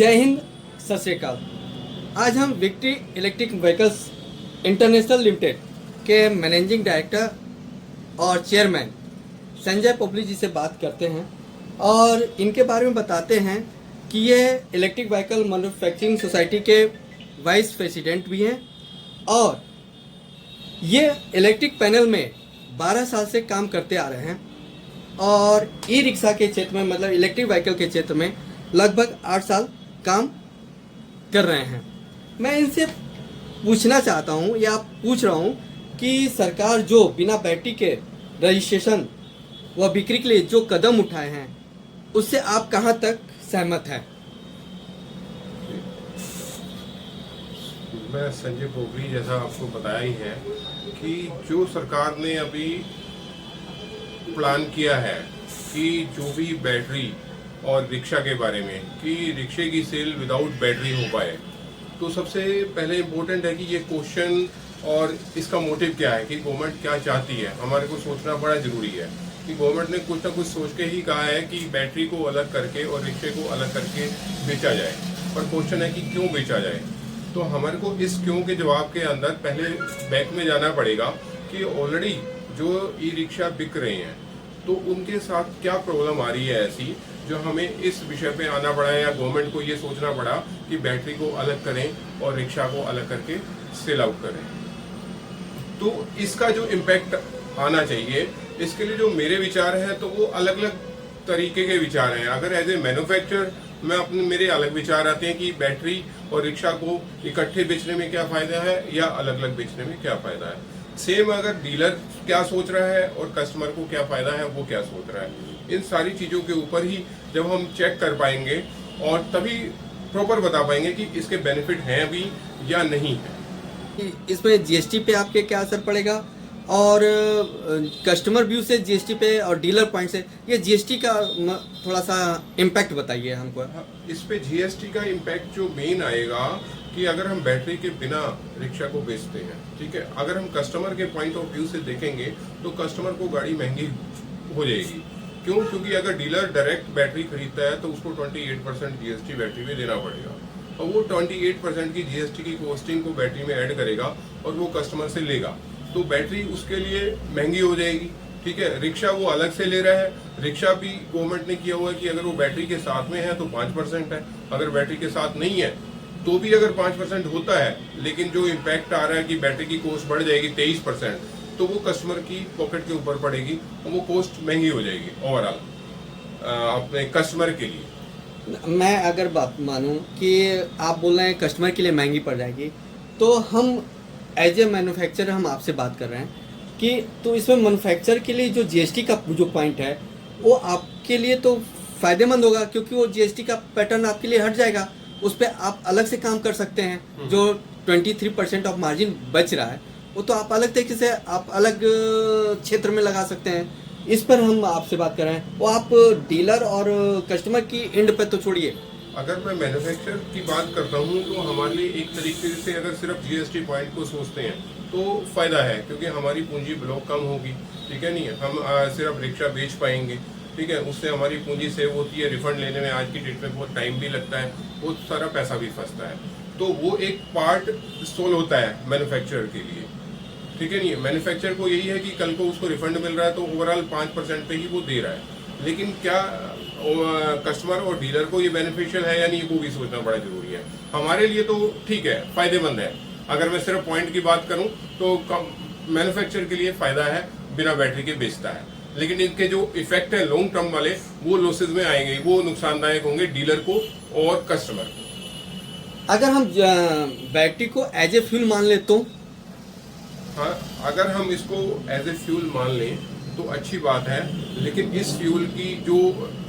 जय हिंद, सत श्री अकाल। आज हम victory electric vehicles international limited के मैनेजिंग डायरेक्टर और चेयरमैन संजय पोपली जी से बात करते हैं और इनके बारे में बताते हैं कि ये इलेक्ट्रिक व्हीकल मैन्युफैक्चरिंग सोसाइटी के वाइस प्रेसिडेंट भी हैं और ये इलेक्ट्रिक पैनल में 12 साल से काम करते आ रहे हैं और ई रिक्शा के क्षेत्र में मतलब इलेक्ट्रिक व्हीकल के क्षेत्र में लगभग 8 साल काम कर रहे हैं। मैं इनसे पूछना चाहता हूं या पूछ रहा हूं कि सरकार जो बिना बैटरी के रजिस्ट्रेशन व बिक्री के लिए जो कदम उठाए हैं उससे आप कहां तक सहमत हैं? मैं संजय पोपली, जैसा आपको बताया ही है कि जो सरकार ने अभी प्लान किया है कि जो भी बैटरी और रिक्शा के बारे में कि रिक्शे की सेल विदाउट बैटरी हो पाए, तो सबसे पहले इम्पोर्टेंट है कि ये क्वेश्चन और इसका मोटिव क्या है कि गवर्नमेंट क्या चाहती है, हमारे को सोचना बड़ा जरूरी है कि गवर्नमेंट ने कुछ ना कुछ सोच के ही कहा है कि बैटरी को अलग करके और रिक्शे को अलग करके बेचा जाए। पर क्वेश्चन है कि क्यों बेचा जाए, तो हमारे को इस क्यों के जवाब के अंदर पहले बैक में जाना पड़ेगा कि ऑलरेडी जो ई रिक्शा बिक रहे हैं तो उनके साथ क्या प्रॉब्लम आ रही है ऐसी जो हमें इस विषय पे आना पड़ा है या गवर्नमेंट को ये सोचना पड़ा कि बैटरी को अलग करें और रिक्शा को अलग करके सेल आउट करें। तो इसका जो इम्पैक्ट आना चाहिए, इसके लिए जो मेरे विचार हैं तो वो अलग अलग तरीके के विचार हैं। अगर एज ए मैन्युफैक्चरर मैं अपने मेरे अलग विचार आते हैं कि बैटरी और रिक्शा को इकट्ठे बेचने में क्या फायदा है या अलग अलग बेचने में क्या फायदा है। सेम अगर डीलर क्या सोच रहा है और कस्टमर को क्या फायदा है वो क्या सोच रहा है, इन सारी चीजों के ऊपर ही जब हम चेक कर पाएंगे और तभी प्रॉपर बता पाएंगे कि इसके बेनिफिट हैं भी या नहीं है। इसमें जीएसटी पे आपके क्या असर पड़ेगा और कस्टमर व्यू से जीएसटी पे और डीलर पॉइंट से ये जीएसटी का थोड़ा सा इम्पैक्ट बताइए हमको। इस पे जीएसटी का इम्पैक्ट जो मेन आएगा कि अगर हम बैटरी के बिना रिक्शा को बेचते हैं, ठीक है, अगर हम कस्टमर के पॉइंट ऑफ व्यू से देखेंगे तो कस्टमर को गाड़ी महंगी हो जाएगी। क्यों? क्योंकि अगर डीलर डायरेक्ट बैटरी खरीदता है तो उसको 28% जीएसटी बैटरी में देना पड़ेगा और वो 28% की जीएसटी की कॉस्टिंग को बैटरी में ऐड करेगा और वो कस्टमर से लेगा, तो बैटरी उसके लिए महंगी हो जाएगी। ठीक है, रिक्शा वो अलग से ले रहा है। रिक्शा भी गवर्नमेंट ने किया हुआ है कि अगर वो बैटरी के साथ में है तो 5% है, अगर बैटरी के साथ नहीं है तो भी अगर 5% होता है, लेकिन जो इम्पैक्ट आ रहा है कि बैटरी की कॉस्ट बढ़ जाएगी 23%, तो वो कस्टमर की पॉकेट के ऊपर पड़ेगी और वो कॉस्ट महंगी हो जाएगी ओवरऑल अपने कस्टमर के लिए। मैं अगर बात मानूं कि आप बोल रहे हैं कस्टमर के लिए महंगी पड़ जाएगी, तो हम एज ए मैन्युफैक्चरर हम आपसे बात कर रहे हैं कि तो इसमें मैन्युफैक्चरर के लिए जो जीएसटी का जो पॉइंट है वो आपके लिए तो फायदेमंद होगा, क्योंकि वो जीएसटी का पैटर्न आपके लिए हट जाएगा, उस पर आप अलग से काम कर सकते हैं। जो 23% ऑफ मार्जिन बच रहा है वो तो आप अलग तरीके से आप अलग क्षेत्र में लगा सकते हैं। इस पर हम आपसे बात कर रहे हैं। वो आप डीलर और कस्टमर की एंड पे तो छोड़िए, अगर मैं मैन्युफैक्चरर की बात करता हूँ तो हमारे लिए एक तरीके से अगर सिर्फ जीएसटी पॉइंट को सोचते हैं तो फायदा है, क्योंकि हमारी पूंजी ब्लॉक कम होगी। ठीक है, नहीं है हम सिर्फ रिक्शा बेच पाएंगे। ठीक है, उससे हमारी पूंजी सेव होती है। रिफंड लेने में आज की डेट में बहुत टाइम भी लगता है, बहुत सारा पैसा भी फंसता है, तो वो एक पार्ट सोल्व होता है मैन्युफैक्चरर के लिए। ठीक है, नहीं मैन्युफैक्चरर को यही है कि कल को उसको रिफंड मिल रहा है तो ओवरऑल 5% पे ही वो दे रहा है, लेकिन क्या कस्टमर और डीलर को ये बेनिफिशियल है या नहीं, वो भी सोचना बड़ा जरूरी है। हमारे लिए तो ठीक है, फायदेमंद है। अगर मैं सिर्फ पॉइंट की बात करूं तो मैन्युफैक्चरर के लिए फायदा है, बिना बैटरी के बेचता है, लेकिन इनके जो इफेक्ट है लॉन्ग टर्म वाले वो लॉसेज में आएंगे, वो नुकसानदायक होंगे डीलर को और कस्टमर को। अगर हम बैटरी को एज ए फ्यूल मान ले तो? हाँ, अगर हम इसको एज ए फ्यूल मान लें तो अच्छी बात है, लेकिन इस फ्यूल की जो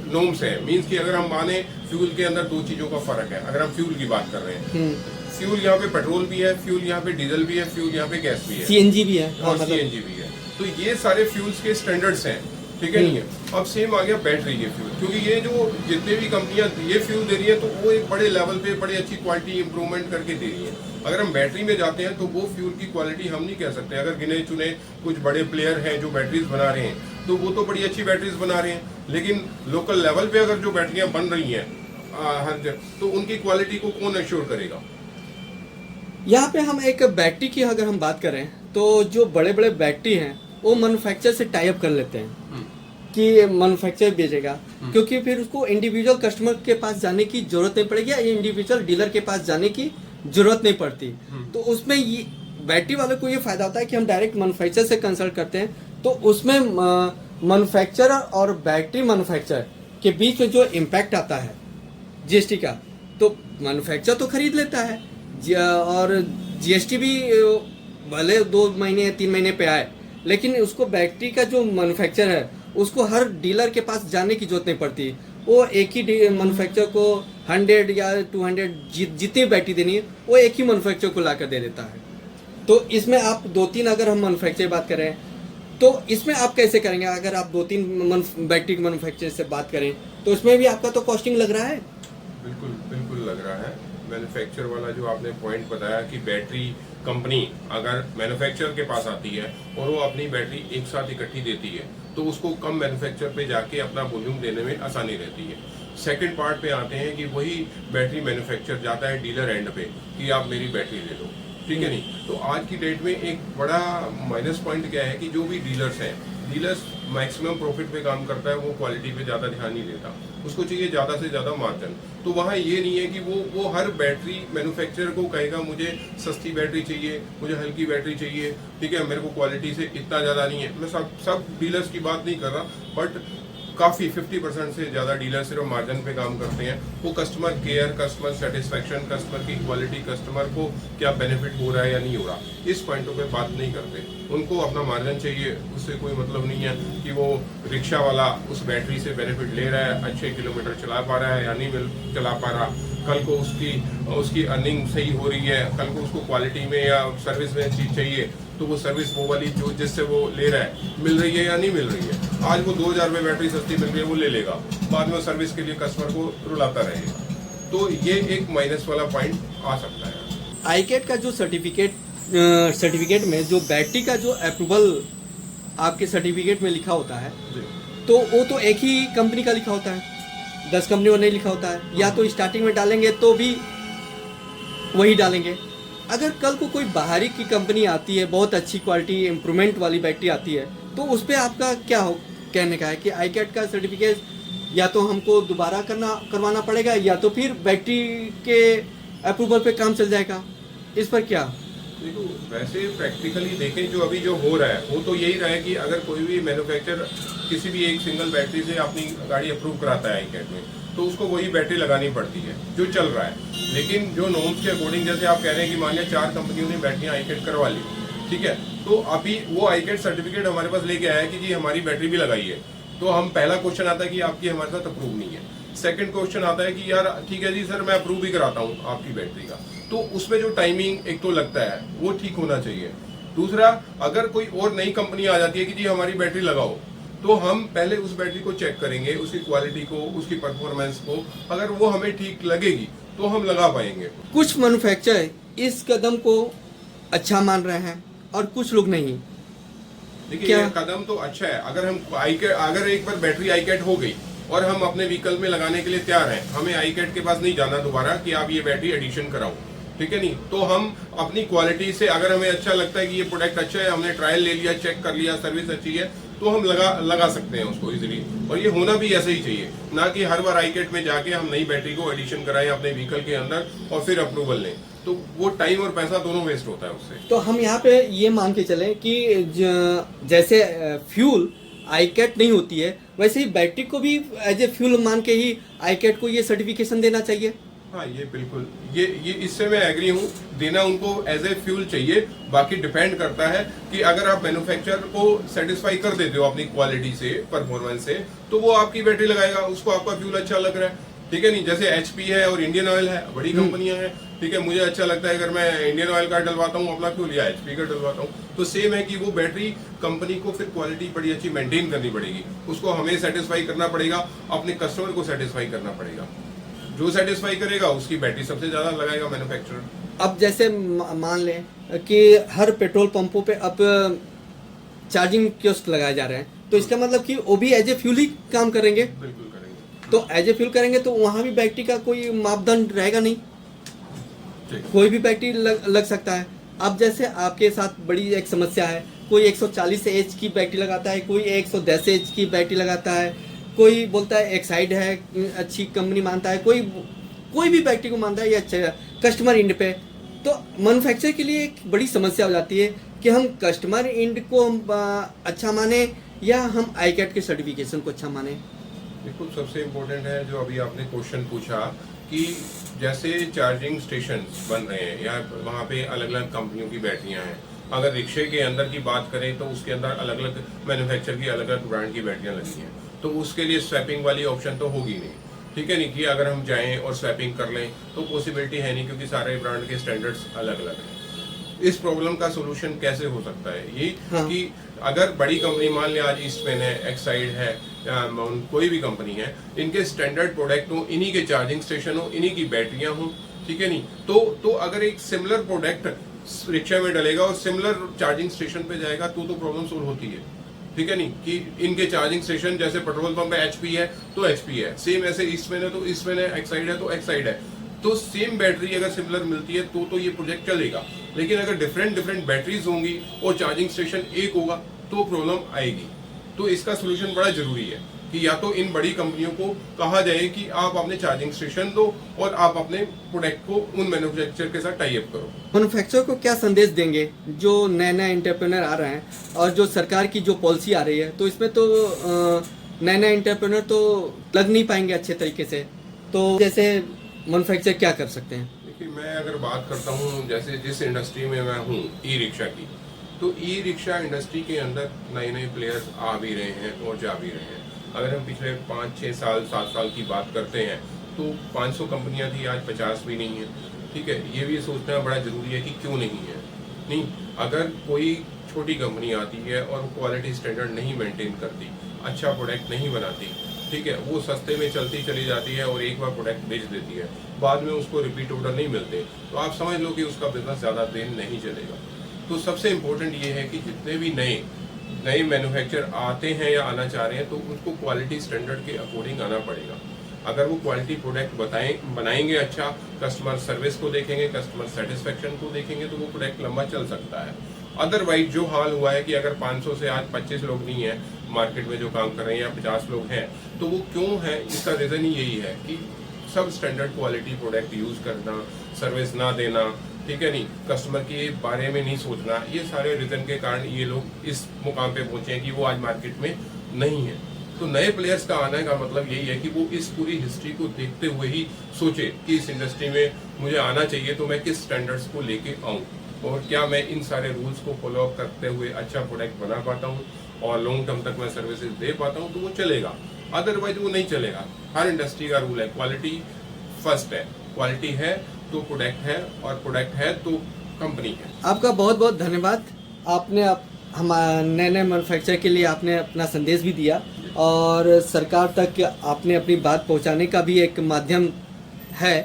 नॉर्म्स है, मींस कि अगर हम माने फ्यूल के अंदर दो चीजों का फर्क है। अगर हम फ्यूल की बात कर रहे हैं, फ्यूल यहाँ पे पेट्रोल भी है, फ्यूल यहाँ पे डीजल भी है, फ्यूल यहाँ पे गैस भी है, सीएनजी भी है और सीएनजी भी है। तो ये सारे फ्यूल्स के स्टैंडर्ड्स हैं। ठीक है, नहीं है। अब सेम आ गया बैटरी के फ्यूल, क्योंकि ये जो जितने भी कंपनियां ये फ्यूल दे रही है तो वो एक बड़े लेवल पे बड़ी अच्छी क्वालिटी इंप्रूवमेंट करके दे रही है। अगर हम बैटरी में जाते हैं तो वो फ्यूल की क्वालिटी हम नहीं कह सकते। अगर गिने चुने कुछ बड़े प्लेयर हैं जो बैटरीज बना रहे हैं तो वो तो बड़ी अच्छी बैटरीज बना रहे हैं, लेकिन लोकल लेवल पे अगर जो बैटरियां बन रही हैं हर जगह, तो उनकी क्वालिटी को कौन एश्योर करेगा? यहाँ पे हम एक बैटरी की अगर हम बात करें तो जो बड़े बड़े बैटरी हैं वो मैन्युफैक्चर से टाई अप कर लेते हैं कि मैन्युफैक्चर बेचेगा, क्योंकि फिर उसको इंडिविजुअल कस्टमर के पास जाने की जरूरत नहीं पड़ेगी या इंडिविजुअल डीलर के पास जाने की जरूरत नहीं पड़ती। तो उसमें ये बैटरी वाले को ये फायदा होता है कि हम डायरेक्ट मैन्युफैक्चर से कंसल्ट करते हैं, तो उसमें मैन्युफैक्चरर और बैटरी मैन्युफैक्चरर के बीच में जो इम्पैक्ट आता है जीएसटी का, तो मैन्युफैक्चर तो खरीद लेता है और जीएसटी भी भले 2 महीने 3 महीने पे आए, लेकिन उसको बैटरी का जो मैन्युफैक्चर है उसको हर डीलर के पास जाने की जरूरत नहीं पड़ती। वो एक ही मैन्युफैक्चर को 100 या 200 जितनी बैटरी देनी है वो एक ही मैन्युफैक्चर को ला कर दे देता है। तो इसमें आप 2-3 अगर हम मैन्युफैक्चर बात करें तो इसमें आप कैसे करेंगे? अगर आप 2-3 बैटरी के मैन्युफैक्चर से बात करें तो उसमें भी आपका तो कॉस्टिंग लग रहा है। बिल्कुल बिल्कुल लग रहा है। मैन्युफैक्चर वाला जो आपने पॉइंट बताया कि बैटरी कंपनी अगर मैन्युफैक्चर के पास आती है और वो अपनी बैटरी एक साथ इकट्ठी देती है तो उसको कम मैन्युफैक्चर पे जाके अपना वॉल्यूम देने में आसानी रहती है। सेकंड पार्ट पे आते हैं कि वही बैटरी मैन्युफैक्चर जाता है डीलर एंड पे कि आप मेरी बैटरी ले लो, ठीक है नहीं। तो आज की डेट में एक बड़ा माइनस पॉइंट क्या है कि जो भी डीलर्स हैं, डीलर्स मैक्सिमम प्रॉफिट पे काम करता है, वो क्वालिटी पे ज़्यादा ध्यान नहीं देता, उसको चाहिए ज़्यादा से ज़्यादा मार्जिन। तो वहाँ ये नहीं है कि वो हर बैटरी मैन्युफैक्चरर को कहेगा मुझे सस्ती बैटरी चाहिए, मुझे हल्की बैटरी चाहिए, ठीक है, मेरे को क्वालिटी से इतना ज़्यादा नहीं है। मैं सब डीलर्स की बात नहीं कर रहा, बट काफ़ी 50% से ज़्यादा डीलर सिर्फ मार्जिन पे काम करते हैं। वो customer care, customer satisfaction, customer की क्वालिटी, कस्टमर को क्या बेनिफिट हो रहा है या नहीं हो रहा, इस पॉइंटों पे बात नहीं करते। उनको अपना मार्जिन चाहिए, उससे कोई मतलब नहीं है कि वो रिक्शा वाला उस बैटरी से बेनिफिट ले रहा है, अच्छे किलोमीटर चला पा रहा है या नहीं चला पा रहा, कल को उसकी अर्निंग सही हो रही है, कल को उसको क्वालिटी में या सर्विस में चीज़ चाहिए तो वो सर्विस वो वाली जो जिससे वो ले रहा है मिल रही है या नहीं मिल रही है। आज वो 2000 में बैटरी सस्ती मिल रही है वो ले लेगा, बाद में सर्विस के लिए कस्टमर को रुलाता रहेगा। तो ये एक माइनस वाला पॉइंट आ सकता है। आईकेट का जो सर्टिफिकेट में जो बैटरी का जो अप्रूवल आपके सर्टिफिकेट में लिखा होता है तो वो तो एक ही कंपनी का लिखा होता है, 10 कंपनियों नहीं लिखा होता है। या तो स्टार्टिंग में डालेंगे तो भी वही डालेंगे। अगर कल को कोई बाहरी की कंपनी आती है, बहुत अच्छी क्वालिटी इम्प्रूवमेंट वाली बैटरी आती है, तो उस पर आपका क्या कहने का है कि आईकेट का सर्टिफिकेट या तो हमको दोबारा करवाना पड़ेगा या तो फिर बैटरी के अप्रूवल पे काम चल जाएगा, इस पर क्या? देखो, वैसे प्रैक्टिकली देखें जो हो रहा है वो तो यही रहा है कि अगर कोई भी मैन्युफैक्चरर किसी भी एक सिंगल बैटरी से अपनी गाड़ी अप्रूव कराता है आईकेट में तो उसको वही बैटरी लगानी पड़ती है जो चल रहा है। लेकिन जो नॉर्म्स के अकॉर्डिंग, जैसे आप कह रहे हैं कि मान लिया 4 कंपनियों ने बैटरियां आईकेट करवा ली, ठीक है, तो अभी वो आईकेट सर्टिफिकेट हमारे पास लेके आया कि जी हमारी बैटरी भी लगाई है, तो हम पहला क्वेश्चन आता है कि आपकी हमारे साथ अप्रूव नहीं है। सेकंड क्वेश्चन आता है कि यार ठीक है जी सर, मैं अप्रूव भी कराता हूँ आपकी बैटरी का, तो उसमें जो टाइमिंग एक तो लगता है वो ठीक होना चाहिए। दूसरा, अगर कोई और नई कंपनी आ जाती है कि जी हमारी बैटरी लगाओ, तो हम पहले उस बैटरी को चेक करेंगे, उसकी क्वालिटी को, उसकी परफॉर्मेंस को, अगर वो हमें ठीक लगेगी तो हम लगा पाएंगे। कुछ मैन्युफैक्चरर इस कदम को अच्छा मान रहे हैं और कुछ लोग नहीं। देखिए, ये कदम तो अच्छा है। अगर एक बार बैटरी आईकेट हो गई और हम अपने व्हीकल में लगाने के लिए तैयार हैं, हमें आईकेट के पास नहीं जाना दोबारा कि आप ये बैटरी एडिशन कराओ, ठीक है नहीं, तो हम अपनी क्वालिटी से, अगर हमें अच्छा लगता है कि ये प्रोडक्ट अच्छा है, हमने ट्रायल ले लिया, चेक कर लिया, सर्विस अच्छी है, तो हम लगा सकते हैं उसको इजीली। और ये होना भी ऐसे ही चाहिए, ना कि हर बार आईकेट में जाके हम नई बैटरी को एडिशन कराएं अपने व्हीकल के अंदर और फिर अप्रूवल लें, तो वो टाइम और पैसा दोनों वेस्ट होता है उससे। तो हम यहाँ पे ये मान के चलें कि जैसे फ्यूल आईकेट नहीं होती है, वैसे ही बैटरी को भी एज ए फ्यूल मान के ही आईकेट को ये सर्टिफिकेशन देना चाहिए। हाँ, ये बिल्कुल, ये इससे मैं एग्री हूँ, देना उनको एज ए फ्यूल चाहिए। बाकी डिपेंड करता है कि अगर आप मैन्युफैक्चरर को सेटिस्फाई कर देते हो अपनी क्वालिटी से, परफॉर्मेंस से, तो वो आपकी बैटरी लगाएगा, उसको आपका फ्यूल अच्छा लग रहा है, ठीक है नहीं। जैसे एचपी है और इंडियन ऑयल है, बड़ी कंपनियां हैं, ठीक है, मुझे अच्छा लगता है अगर मैं इंडियन ऑयल का डलवाता हूँ अपना फ्यूल या एचपी का डलवाता हूँ, तो सेम है कि वो बैटरी कंपनी को फिर क्वालिटी बड़ी अच्छी मेंटेन करनी पड़ेगी, उसको हमें सेटिस्फाई करना पड़ेगा, अपने कस्टमर को सेटिस्फाई करना पड़ेगा। जो सेटिस्फाई करेगा उसकी बैटरी सबसे ज्यादा लगाएगा मैन्युफैक्चरर। अब जैसे मान लें कि हर पेट्रोल पंपों पे अब चार्जिंग कियोस्क लगाए जा रहे हैं, तो इसका मतलब कि वो भी एज ए फ्यूल ही काम करेंगे। बिल्कुल करेंगे। तो एज ए फ्यूल करेंगे तो वहाँ भी बैटरी का कोई मापदंड रहेगा नहीं, ठीक। कोई भी बैटरी लग सकता है। अब जैसे आपके साथ बड़ी एक समस्या है, कोई 140 एच की बैटरी लगाता है, कोई 110 एच की बैटरी लगाता है, कोई बोलता है एक्साइड है अच्छी कंपनी मानता है, कोई भी बैटरी को मानता है ये अच्छा है कस्टमर इंड पे। तो मैन्युफैक्चर के लिए एक बड़ी समस्या हो जाती है कि हम कस्टमर इंड को अच्छा माने या हम आईकैट के सर्टिफिकेशन को अच्छा माने। देखो, सबसे इम्पोर्टेंट है जो अभी आपने क्वेश्चन पूछा कि जैसे चार्जिंग स्टेशन बन रहे हैं या वहाँ पे अलग अलग कंपनियों की बैटरियाँ हैं। अगर रिक्शे के अंदर की बात करें तो उसके अंदर अलग अलग मैन्युफैक्चर की अलग अलग ब्रांड की बैटरियाँ लगी हैं, तो उसके लिए स्वैपिंग वाली ऑप्शन तो होगी नहीं, ठीक है नहीं, कि अगर हम जाएं और स्वैपिंग कर लें तो पॉसिबिलिटी है नहीं, क्योंकि सारे ब्रांड के स्टैंडर्ड्स अलग अलग हैं। इस प्रॉब्लम का सोल्यूशन कैसे हो सकता है? ये कि अगर बड़ी कंपनी मान लिया आज ईस्टमैन है, एक्साइड है या कोई भी कंपनी है, इनके स्टैंडर्ड प्रोडक्ट हो, इन्हीं के चार्जिंग स्टेशन हो, इन्हीं की बैटरियां हो, ठीक है नहीं, तो अगर एक सिमिलर प्रोडक्ट रिक्शा में डलेगा और सिमिलर चार्जिंग स्टेशन पे जाएगा तो प्रॉब्लम सोल्व होती है, ठीक है नहीं, कि इनके चार्जिंग स्टेशन जैसे पेट्रोल पंप है HP है तो HP है, सेम ऐसे ईस्टमैन है तो ईस्टमैन है, एक्साइड है तो एक्साइड है, तो सेम बैटरी अगर सिमिलर मिलती है तो ये प्रोजेक्ट चलेगा। लेकिन अगर डिफरेंट बैटरीज होंगी और चार्जिंग स्टेशन एक होगा तो प्रॉब्लम आएगी। तो इसका सोल्यूशन बड़ा जरूरी है कि या तो इन बड़ी कंपनियों को कहा जाए कि आप अपने चार्जिंग स्टेशन दो और आप अपने प्रोडक्ट को उन मैन्युफैक्चरर के साथ टाई अप करो। मैन्युफैक्चरर को क्या संदेश देंगे जो नए एंटरप्रेन्योर आ रहे हैं और जो सरकार की जो पॉलिसी आ रही है, तो इसमें तो नए एंटरप्रेन्योर तो लग नहीं पाएंगे अच्छे तरीके से, तो जैसे मैन्युफैक्चरर क्या कर सकते हैं? देखिए, मैं अगर बात करता हूँ जैसे जिस इंडस्ट्री में मैं हूँ ई रिक्शा की, तो ई रिक्शा इंडस्ट्री के अंदर नए प्लेयर्स आ भी रहे हैं और जा भी रहे हैं। अगर हम पिछले 5-6 साल 7 साल की बात करते हैं तो 500 कंपनियां थी, आज 50 भी नहीं है, ठीक है। ये भी सोचना बड़ा जरूरी है कि क्यों नहीं है। नहीं, अगर कोई छोटी कंपनी आती है और क्वालिटी स्टैंडर्ड नहीं मेंटेन करती, अच्छा प्रोडक्ट नहीं बनाती, ठीक है, वो सस्ते में चलती चली जाती है और एक बार प्रोडक्ट बेच देती है, बाद में उसको रिपीट ऑर्डर नहीं मिलते, तो आप समझ लो कि उसका बिजनेस ज़्यादा दिन नहीं चलेगा। तो सबसे इम्पोर्टेंट ये है कि जितने भी नए मैन्युफैक्चर आते हैं या आना चाह रहे हैं तो उनको क्वालिटी स्टैंडर्ड के अकॉर्डिंग आना पड़ेगा। अगर वो क्वालिटी प्रोडक्ट बनाएंगे अच्छा, कस्टमर सर्विस को देखेंगे, कस्टमर सेटिस्फेक्शन को देखेंगे, तो वो प्रोडक्ट लंबा चल सकता है। अदरवाइज जो हाल हुआ है कि अगर 500 से आज 25 लोग नहीं है मार्केट में जो काम कर रहे हैं या 50 लोग हैं, तो वो क्यों है? इसका रीज़न ही यही है कि सब स्टैंडर्ड क्वालिटी प्रोडक्ट यूज़ करना, सर्विस ना देना, ठीक है नहीं, कस्टमर के बारे में नहीं सोचना, ये सारे रीज़न के कारण ये लोग इस मुकाम पे पहुंचे हैं कि वो आज मार्केट में नहीं है। तो नए प्लेयर्स का आने का मतलब यही है कि वो इस पूरी हिस्ट्री को देखते हुए ही सोचे कि इस इंडस्ट्री में मुझे आना चाहिए तो मैं किस स्टैंडर्ड्स को लेके आऊँ और क्या मैं इन सारे रूल्स को फॉलो अप करते हुए अच्छा प्रोडक्ट बना पाता हूँ और लॉन्ग टर्म तक मैं सर्विसेज दे पाता हूँ, तो वो चलेगा। अदरवाइज वो नहीं चलेगा। हर इंडस्ट्री का रूल है, क्वालिटी फर्स्ट है, क्वालिटी है तो प्रोडक्ट है और प्रोडक्ट है तो कंपनी है। आपका बहुत बहुत धन्यवाद। आपने हम नए मैन्युफैक्चर के लिए आपने अपना संदेश भी दिया और सरकार तक आपने अपनी बात पहुंचाने का भी एक माध्यम है।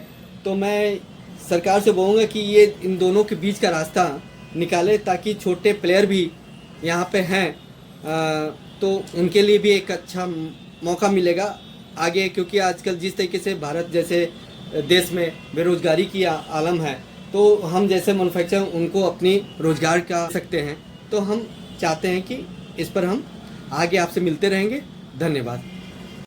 तो मैं सरकार से बोलूँगा कि ये इन दोनों के बीच का रास्ता निकाले ताकि छोटे प्लेयर भी यहाँ पे हैं तो उनके लिए भी एक अच्छा मौका मिलेगा आगे, क्योंकि आजकल जिस तरीके से भारत जैसे देश में बेरोजगारी की आलम है, तो हम जैसे मैन्युफैक्चरर उनको अपनी रोजगार का सकते हैं। तो हम चाहते हैं कि इस पर हम आगे आपसे मिलते रहेंगे। धन्यवाद।